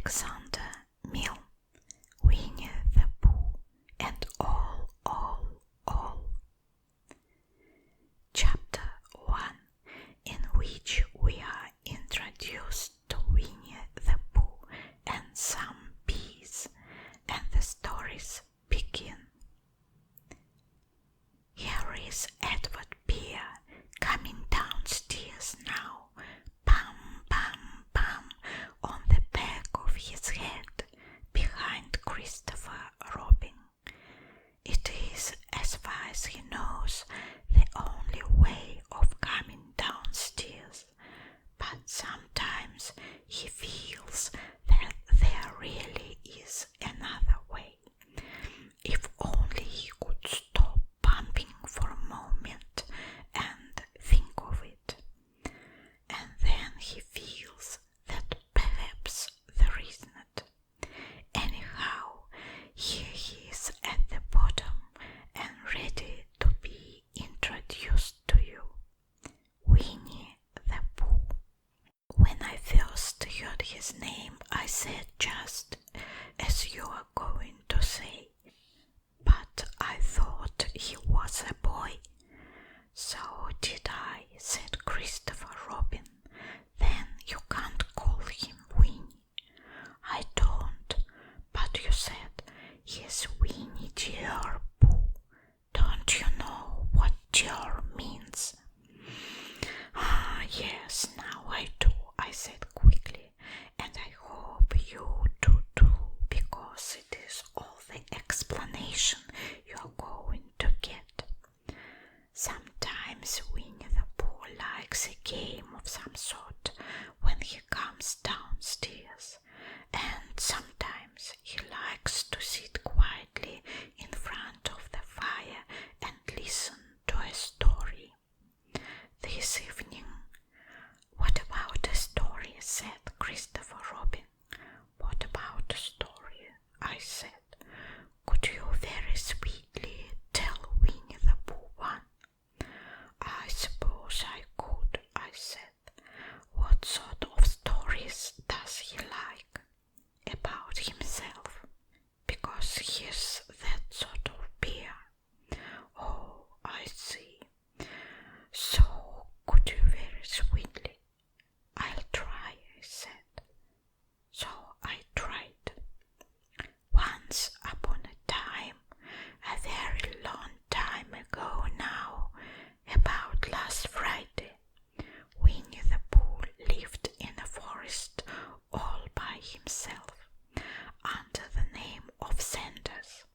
Alexander Miln, Winnie-the-Pooh, and all. Chapter 1, in which we are introduced to Winnie-the-Pooh and some bees, and the stories begin. Here is Edward Bear coming downstairs now, bam, bam, bam, on the back of his head, behind Christopher Robin. It is, as far as he knows, the only way of coming downstairs, but sometimes he feels that there really is another way. If only he could stop bumping for a moment and think of it. And then he feels that perhaps there isn't. Anyhow, here he is at the bottom and ready to be introduced to you. Winnie-the-Pooh. When I first heard his name, I said just as you are going to say, but I thought he was a boy. So did I, said Christopher Robin. Then you can't call him Winnie. I don't, but you said he's Winnie dear Pooh. Don't you know what dear means? Yes, now I do, I said quickly, and I hope you do too, because it is all the explanation you are going to get. Sometimes Winnie-the-Pooh likes a game of some sort when he comes downstairs, and sometimes he likes to sit quietly in front of the fire and listen to a story. This evening, what about a story? Said Christopher Robin. What about a story? I said. Could you very sweetly tell Winnie-the-Pooh one? I suppose I could, I said. What sort of stories does he like? About himself, because he's that sort of bear. Oh, I see. So could you very sweetly? I'll try, I said. So I tried. Once upon a time, a very long time ago now, about last Friday, Winnie-the-Pooh lived in a forest all by himself, under the name of Sanders.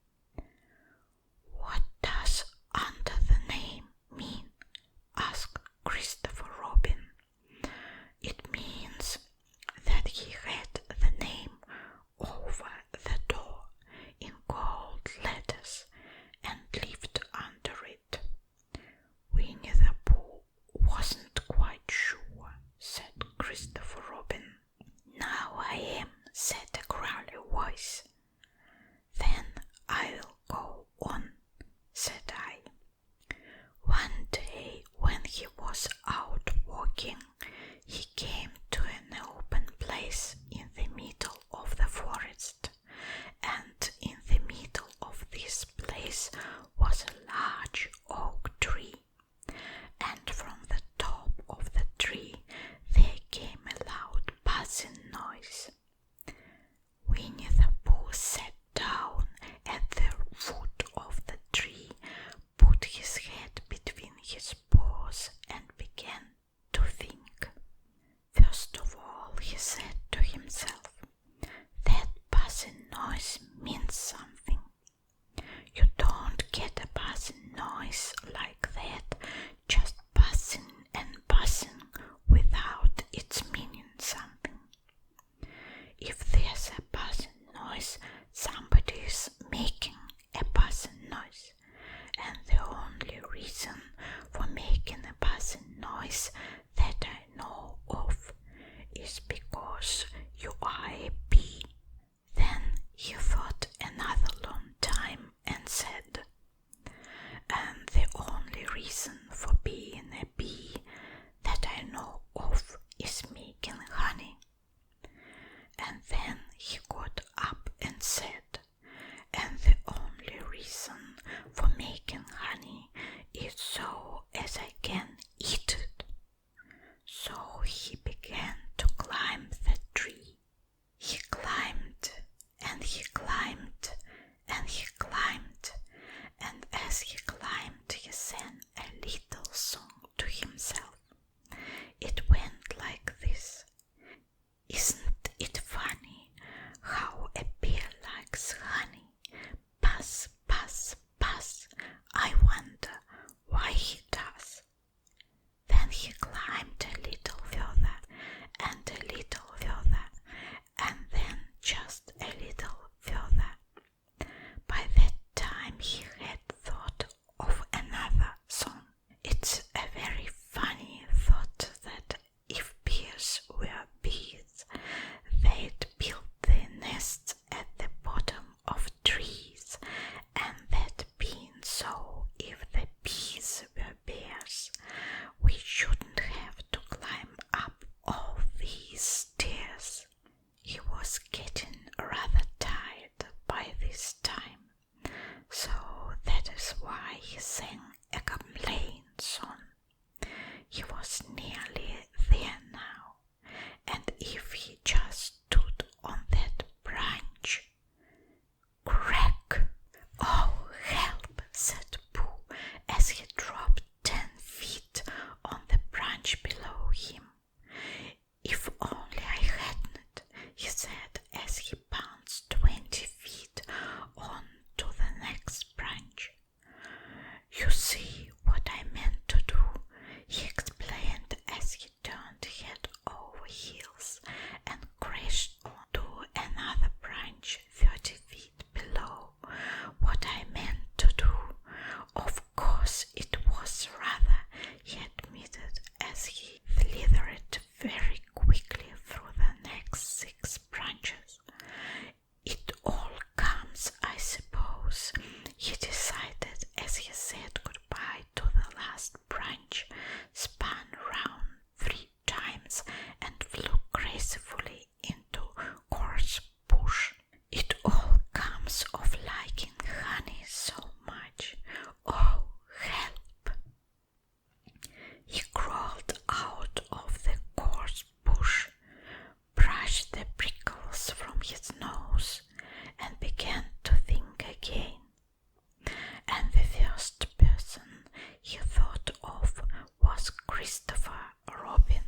What does under the name mean? Asked Christopher Robin. It means that he had the name over the door in gold letters and lived under it. Winnie-the-Pooh wasn't quite sure, said Christopher Robin. Now I am, said a growly voice. Then I'll go on, said I. One day when he was out walking, he came to an open place in the middle of the forest, and in the middle of this place was a large oak tree, and from the top of the tree there came a loud buzzing noise. Winnie-the-Pooh sat down at the foot of the tree, put his head between his paws and began to think. First of all, he said to himself, that buzzing noise means something. You don't get a buzzing noise like that, just buzzing and buzzing without its meaning something. If there's a buzzing noise, somebody is making a buzzing noise, and the only reason for making a buzzing noise that I know of is because you are a bee. Then he thought another long time and said, and the only reason for being a bee that I know of is making honey. And then he his nose and began to think again. And the first person he thought of was Christopher Robin.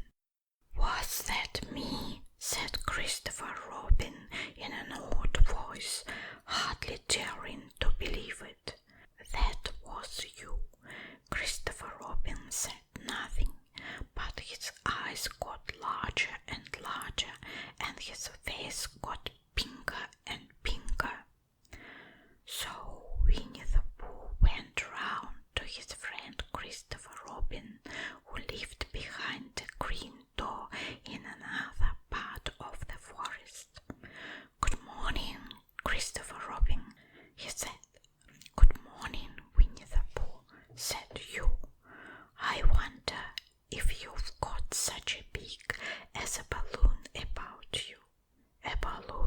"Was that me?" said Christopher Robin in an odd voice, hardly daring to believe it. "That was you." Christopher Robin said nothing, but his eyes got larger and larger, and his face got pinker and pinker. So Winnie-the-Pooh went round to his friend Christopher Robin, who lived behind a green door in another part of the forest. "Good morning, Christopher Robin," he said. "Good morning, Winnie-the-Pooh," said you. "I wonder if you've got such a beak as a balloon about you." "A balloon?"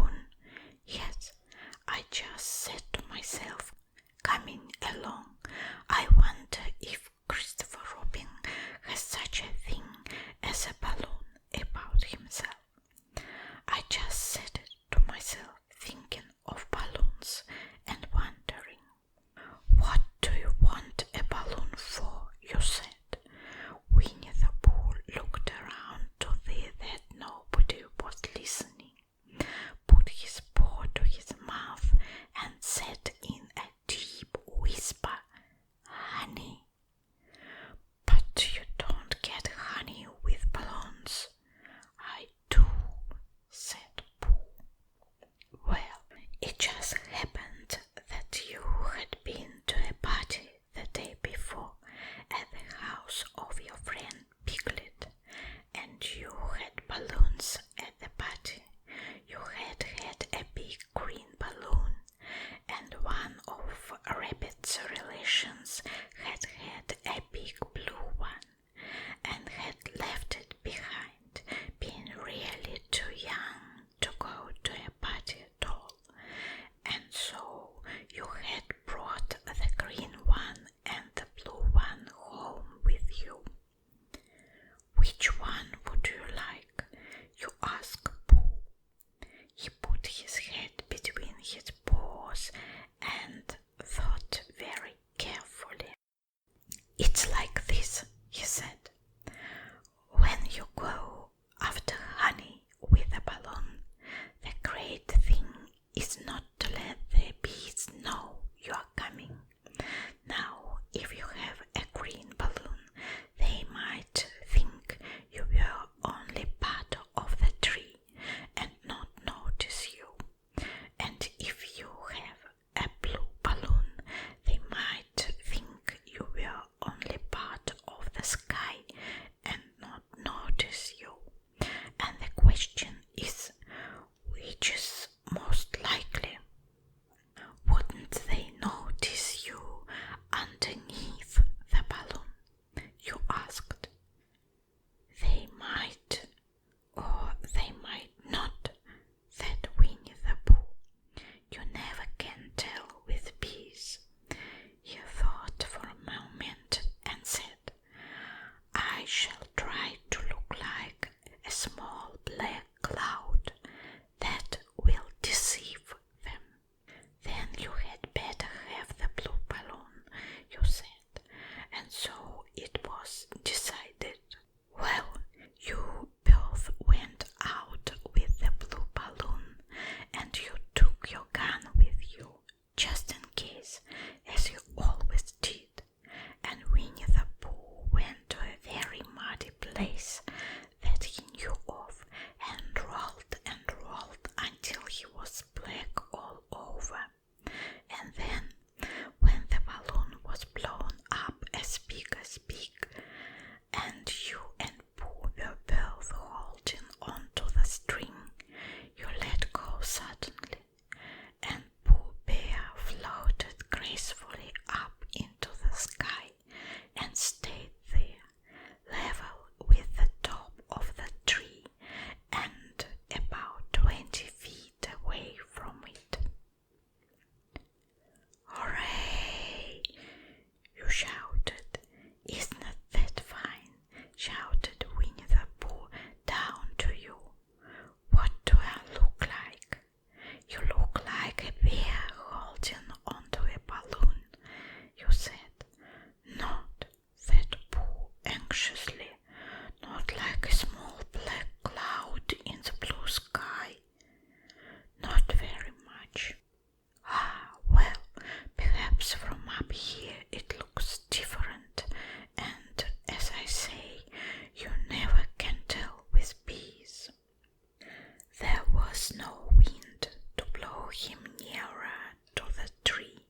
snow wind to blow him nearer to the tree.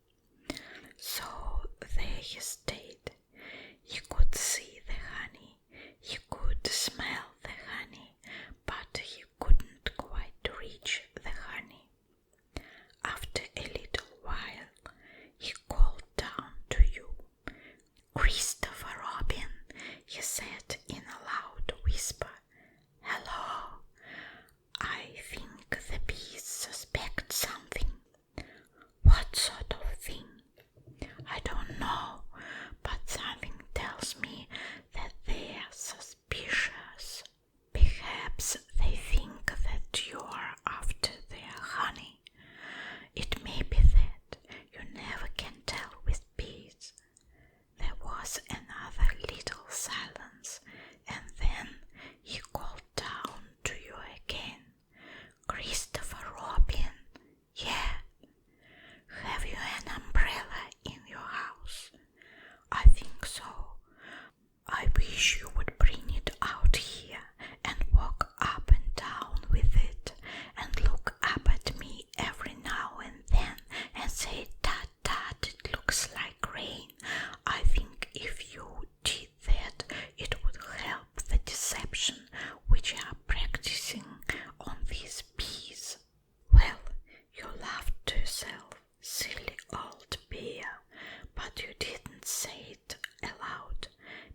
So there he stayed. He could see the honey, he could smell the honey, but he couldn't quite reach the honey. After a little while, he called down to you. "Christopher Robin," he said in a loud whisper. "Hello. I think the bees suspect something." "What sort of thing?" "I don't know, but something tells me that they're suspicious. Perhaps they think that you're after their honey. It may be that. You never can tell with bees." There was another little silence, and then he called down to you again. "Christopher Robin." "Yeah." "Have you an umbrella in your house?" "I think so." "I wish you would bring it out here and walk up and down with it and look up at me every now and then and say, 'Tut, tut, it looks like rain.' I think if you did that, it would help the deception which you are practicing on these bees." Well, you laughed to yourself, silly old bear, but you didn't say it aloud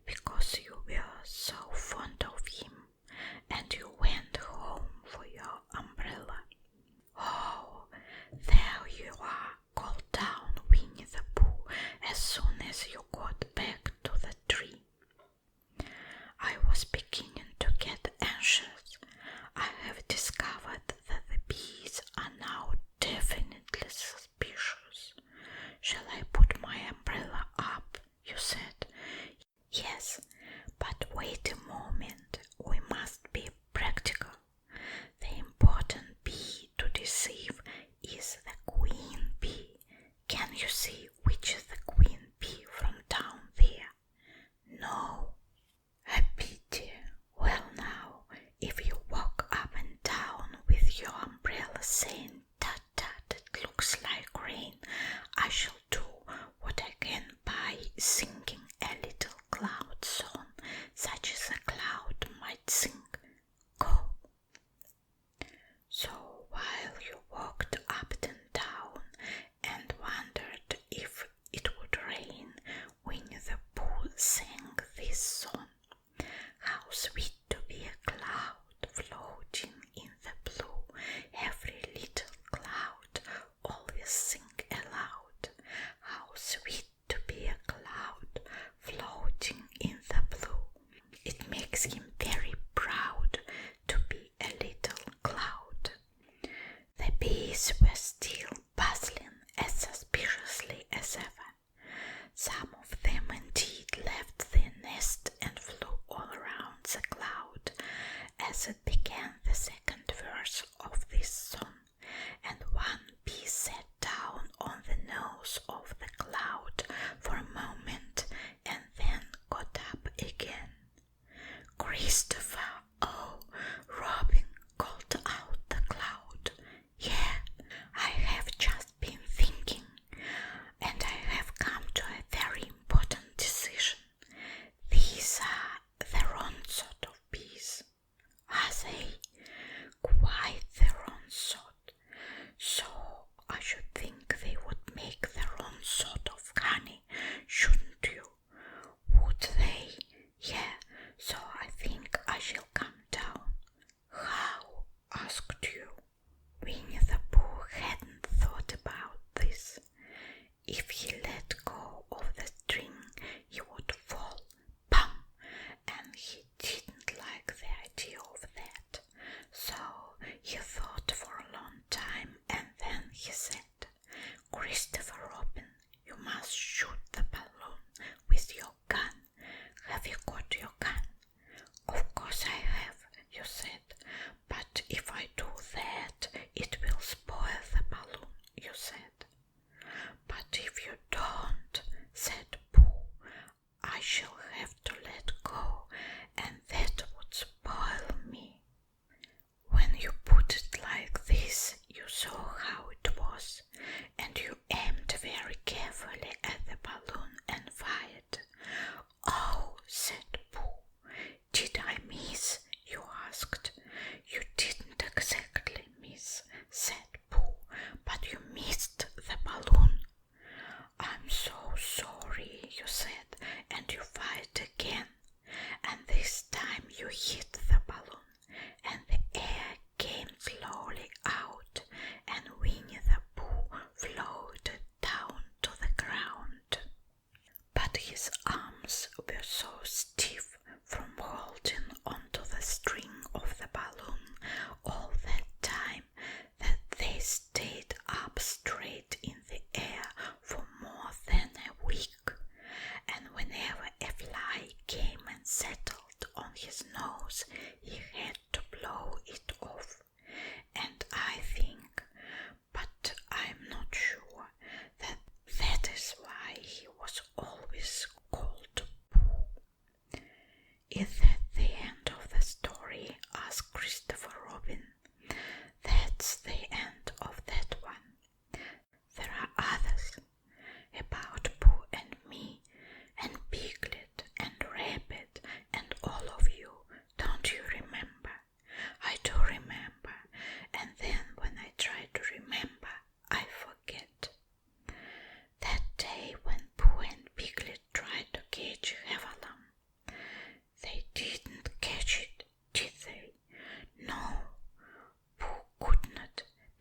because you were so fond of him, and you went home for your umbrella. "Oh, there you are," called down Winnie-the-Pooh as soon as you got back to the tree. "I was beginning to get anxious. I have discovered that the bees are now definitely suspicious. Shall I put my umbrella up?" you said. "Yes, but wait a moment. We must be practical. The important bee to deceive is the queen bee. Can you see which is the queen bee from down there?" "No." "A pity. Well now, if you walk up and down with your umbrella saying, 'Tut, tut, it looks like rain,' I shall do what I can by singing a little cloud song, such as a cloud might sing. Go." So while you walked up and down and wondered if it would rain, Winnie-the-Pooh sang this song. "How sweet to be a cloud floating in the blue. Every little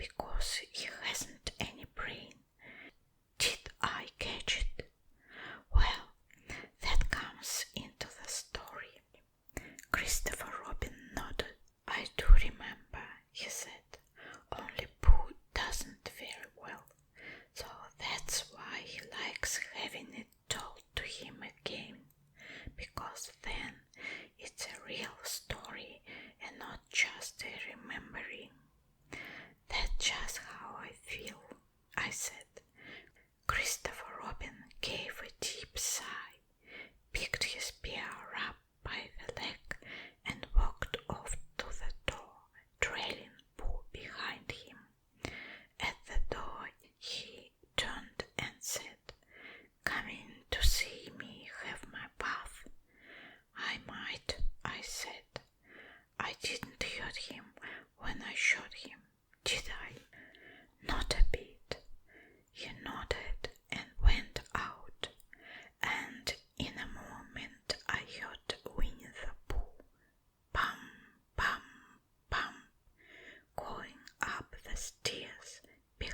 because he hasn't